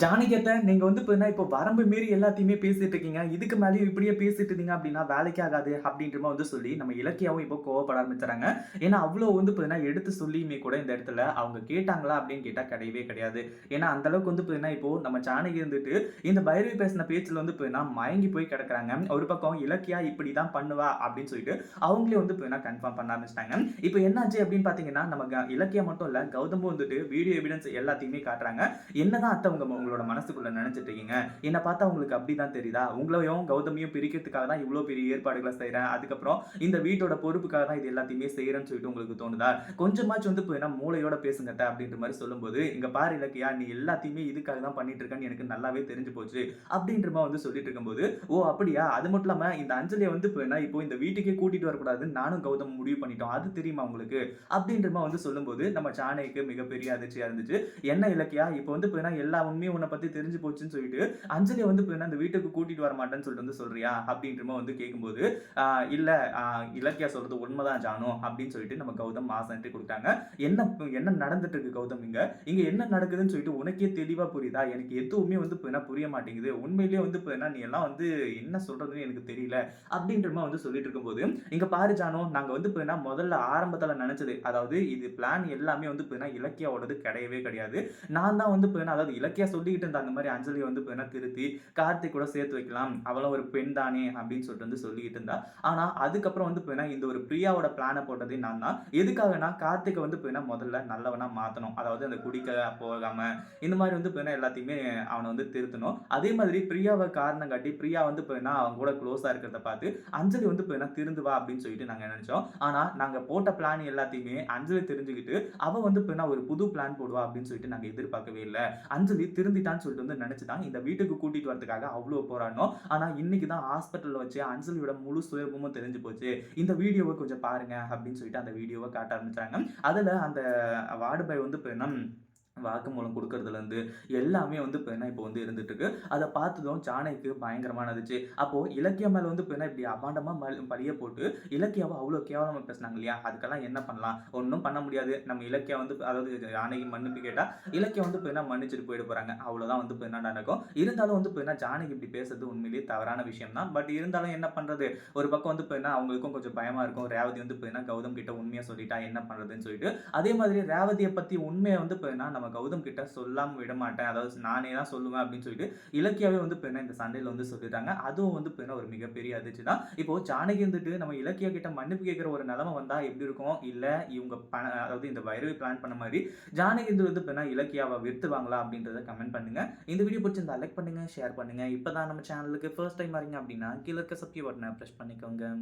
ஜானகியத்த நீங்க வந்து இப்போ வரம்பு மீறி எல்லாத்தையுமே பேசிட்டு இருக்கீங்க. இதுக்கு மேலயும் இப்படியே பேசிட்டு இருந்தீங்க அப்படின்னா வேலைக்கு ஆகாது அப்படின்ற மாரி வந்து சொல்லி நம்ம இலக்கியாவும் இப்போ கோவப்பட ஆரம்பிச்சுறாங்க. ஏன்னா அவ்ளோ வந்து எடுத்து சொல்லியுமே கூட இந்த இடத்துல அவங்க கேட்டாங்களா அப்படின்னு கேட்டா கிடையவே கிடையாது. ஏன்னா அந்த அளவுக்கு வந்து இப்போ நம்ம ஜானகி இருந்துட்டு இந்த பைரவி பேசின பேச்சுல வந்து மயங்கி போய் கிடக்குறாங்க. ஒரு பக்கம் இலக்கியா இப்படிதான் பண்ணுவா அப்படின்னு சொல்லிட்டு அவங்களே வந்து கன்ஃபார்ம் பண்ண ஆரம்பிச்சுட்டாங்க. இப்போ என்னாச்சு அப்படின்னு பார்த்தீங்கன்னா நம்ம இலக்கியா மட்டும் இல்ல கௌதமும் வந்துட்டு வீடியோ எவிடன்ஸ் எல்லாத்தையுமே காட்டுறாங்க. என்னதான் அத்தை உங்களோட மனசுக்குள்ள நினைச்சிட்டு இருக்கீங்க? என்ன பார்த்தா உங்களுக்கு அப்படிதான் தெரியுதா? உங்களையும் கௌதமியும் பிரிக்கிறதுக்காக தான் இவ்ளோ பெரிய ஏற்பாடுகள செய்றேன். அதுக்கப்புறம் இந்த வீட்டோட பொறுப்புக்காக தான் இது எல்லாத்தையுமே செய்றேன்னு சொல்லிட்டு உங்களுக்கு தோணுதா? கொஞ்சமாச்சும் வந்து மூளையோட பேசுங்க அத்தை அப்படின்ற மாரி சொல்லும்போது, இங்க பாரு இலக்கியா நீ எல்லாத்தையுமே இதுக்காக தான் பண்ணிட்டு இருக்கன்னு எனக்கு நல்லாவே தெரிஞ்சு போச்சு. அப்படின்ற மாரி வந்து சொல்லிட்டு இருக்கும்போது, ஓ அப்படியா? அது மட்டும் இல்லாம இந்த அஞ்சலிய வந்து இப்போ இந்த வீட்டுக்கே கூட்டிட்டு வரக்கூடாதுன்னு நானும் கௌதமும் முடிவு பண்ணிட்டோம். அது தெரியுமா உங்களுக்கு? அப்படின்ற மாரி வந்து சொல்லும்போது, நம்ம ஜானகிக்கு மிகப்பெரிய அதிர்ச்சியா இருந்துச்சு. என்ன இலக்கியா இப்ப வந்து எல்லா உண்மையும் உன்னை பத்தி தெரிஞ்சு போச்சுன்னு சொல்லிட்டு அஞ்சலி வந்து அந்த வீட்டுக்கு கூட்டிட்டு வர மாட்டேன்னு சொல்லிட்டு வந்து சொல்றியா அப்படின்ற மாதிரி வந்து கேட்கும்போது இல்ல இலக்கியா சொல்றது உண்மைதான் ஜானு அப்படின்னு சொல்லிட்டு நம்ம கௌதம் மாசம் என்ட்ரி கொடுத்தாங்க. என்ன என்ன நடந்துட்டு இருக்கு கௌதம் இங்க இங்க என்ன நடக்குதுன்னு சொல்லிட்டு உனக்கே தெளிவா புரியுதா? எனக்கு எதுவுமே வந்து புரிய மாட்டேங்குது. உண்மையிலேயே வந்து நீ எல்லாம் வந்து என்ன சொல்றதுன்னு எனக்கு தெரியல அப்படின்ற மாதிரி வந்து சொல்லிட்டு இருக்கும்போது இங்க பாரு ஜானு நாங்க வந்து முதல்ல ஆரம்பத்துல நினைச்சது அதாவது இது பிளான் எல்லாமே வந்து இலக்கியாவோடது கிடையவே கிடையாது. நான் தான் வந்து அதாவது இலக்கியா சொல்லிக்கிட்டு இருந்த அந்த மாதிரி அஞ்சலியை வந்து திருத்தி கார்த்திக் கூட சேர்த்து வைக்கலாம் அவளும் ஒரு பெண் தானே அப்படின்னு சொல்லிட்டு வந்து சொல்லிக்கிட்டு இருந்தா. ஆனா அதுக்கப்புறம் வந்து இந்த ஒரு பிரியாவோட பிளானை போட்டதே நான் தான். எதுக்காகனா கார்த்திகை வந்து முதல்ல நல்லவனா மாத்தணும். அதாவது அந்த குடிக்க போகாம இந்த மாதிரி வந்து எல்லாத்தையுமே அவனை வந்து திருத்தணும். அதே மாதிரி பிரியாவை காரணம் காட்டி பிரியா வந்து அவங்க கூட க்ளோஸா இருக்கிறத பார்த்து அஞ்சலி வந்து திருந்துவா அப்படின்னு சொல்லிட்டு நாங்க நினைச்சோம். ஆனா நாங்க போட்ட பிளான் எல்லாத்தையுமே அஞ்சலி தெரிஞ்சுக்கிட்டு அவ வந்து ஒரு புது பிளான் போடுவா அப்படின்னு சொல்லிட்டு நாங்க எதிர்பார்க்கவே இல்லை. அஞ்சலி திருந்திட்டான்னு சொல்லிட்டு வந்து நினைச்சுதான் இந்த வீட்டுக்கு கூட்டிட்டு வரதுக்காக அவ்வளவு போராடணும். ஆனா இன்னைக்கு தான் ஹாஸ்பிட்டல்ல வச்சு அஞ்சலியோட முழு சுயரூபமும் தெரிஞ்சு போச்சு. இந்த வீடியோவை கொஞ்சம் பாருங்க அப்படின்னு சொல்லிட்டு அந்த வீடியோவை காட்ட ஆரம்பிச்சாங்க. அதுல அந்த வார்டு பாய் வந்து வாக்குமூலம் குடுக்கறதுலருந்து எல்லாமே வந்து இப்போ வந்து இருந்துட்டு இருக்கு. அத பார்த்ததும் ஜானகிக்கு பயங்கரமா இருந்துச்சு. அப்போ இலக்கியா மேல வந்து இப்படி அபாண்டமா பழிய போட்டு இலக்கியாவ அவ்ளோ கேவலமா பேசுனாங்க இல்லையா? அதுக்கெல்லாம் என்ன பண்ணலாம்? ஒண்ணும் பண்ண முடியாது. நம்ம இலக்கியா வந்து அதாவது ஜானகி மன்னிப்பு கேட்டா, இலக்கியா வந்து மன்னிச்சுட்டு போயிட போறாங்க. அவ்வளோதான் வந்து நடக்கும். இருந்தாலும் வந்து ஜானகி இப்படி பேசுறது உண்மையிலேயே தவறான விஷயம் தான். பட் இருந்தாலும் என்ன பண்றது? ஒரு பக்கம் வந்து அவங்களுக்கும் கொஞ்சம் பயமா இருக்கும். ரேவதி வந்து கௌதம் கிட்ட உண்மைய சொல்லிட்டா என்ன பண்றதுன்னு சொல்லிட்டு. அதே மாதிரி ரேவதிய பத்தி உண்மைய வந்து நம்ம கௌதம் கிட்ட சொல்லாம விட மாட்டேன். அதாவது நானே தான் சொல்லுவேன் அப்படின்னு சொல்லிட்டு இலக்கியாவே வந்து இந்த சண்டையில வந்து சொல்லிட்டாங்க. அதுவும் வந்து ஒரு மிகப்பெரிய அதிர்ச்சி தான். இப்போ ஜானகி இருந்துட்டு நம்ம இலக்கியா கிட்ட மன்னிப்பு கேட்கிற ஒரு நிலைமை வந்தா எப்படி இருக்கும்? இல்ல இவங்க அதாவது இந்த பைரவி பிளான் பண்ண மாதிரி ஜானகி வந்து இலக்கியாவை வித்துவாங்களா அப்படின்றத கமெண்ட் பண்ணுங்க. இந்த வீடியோ பிடிச்சிருந்தா லைக் பண்ணுங்க, ஷேர் பண்ணுங்க. இப்பதான் நம்ம சேனலுக்கு ஃபர்ஸ்ட் டைம் வரீங்க அப்படின்னா கீழ இருக்க சப்ஸ்கிரைப் பட்டனை பிரஸ் பண்ணிக்கோங்க.